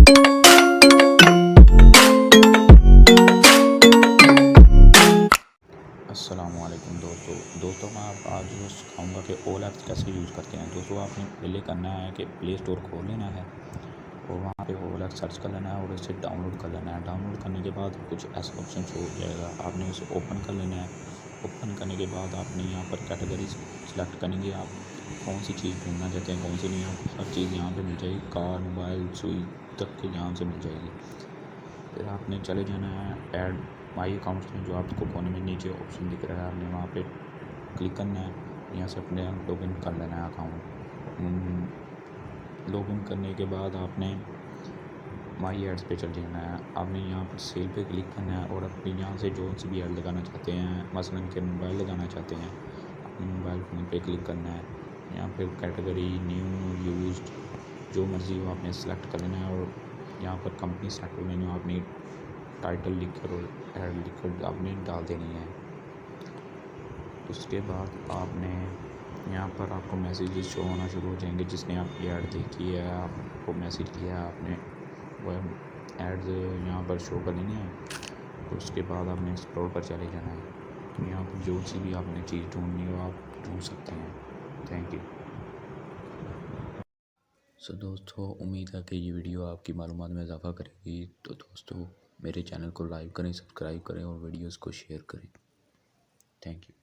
अस्सलामुअलैकुम दोस्तों मैं आप आज सिखाऊंगा कि OLX कैसे यूज़ करते हैं। दोस्तों आपने पहले करना है कि प्ले स्टोर खोल लेना है और वहाँ पे OLX सर्च कर लेना है और इसे डाउनलोड कर लेना है। डाउनलोड करने के बाद कुछ ऐसा ऑप्शन शो हो जाएगा, आपने उसे ओपन कर लेना है। ओपन करने के बाद आपने यहाँ पर कैटेगरी सेलेक्ट करेंगे, आप कौन सी चीज़ ढूंढना चाहते हैं, कौन सी नहीं। आपको हर चीज़ यहाँ पर मिल जाएगी, कार, मोबाइल, सुई तक के यहाँ से मिल जाएगी। फिर आपने चले जाना है ऐड माई अकाउंट्स में, जो आपको कोने में नीचे ऑप्शन दिख रहा है, आपने वहाँ पे क्लिक करना है। यहाँ से अपने लॉगिन कर लेना है अकाउंट। लॉगिन करने के बाद आपने माई एड्स पे चल जाना है। आपने यहाँ पर सेल पे क्लिक करना है और अपनी यहाँ से जो सी भी ऐड लगाना चाहते हैं, मसलन के मोबाइल लगाना चाहते हैं, अपने मोबाइल फ़ोन पे क्लिक करना है। यहाँ पे कैटेगरी न्यू, यूज्ड, जो मर्ज़ी हो आपने सेलेक्ट कर लेना है और यहाँ पर कंपनी सेलेक्ट कर लेनी है। आपने टाइटल लिख कर और ऐड लिख कर आपने डाल देनी है। उसके बाद आपने यहाँ पर आपको मैसेजेस शो होना शुरू हो जाएंगे, जिसने आपकी ऐड देखी है, आपको मैसेज किया है, आपने वो ऐड यहाँ पर शो कर लेनी है। तो उसके बाद आपने एक्सप्लोर पर चले जाना है। तो यहाँ पर जो सी भी आपने चीज़ ढूंढनी हो आप ढूंढ सकते हैं। Thank you. सो दोस्तों, उम्मीद है कि ये वीडियो आपकी मालूमात में इजाफ़ा करेगी। तो दोस्तों मेरे चैनल को लाइक करें, सब्सक्राइब करें और वीडियोज़ को शेयर करें। Thank you.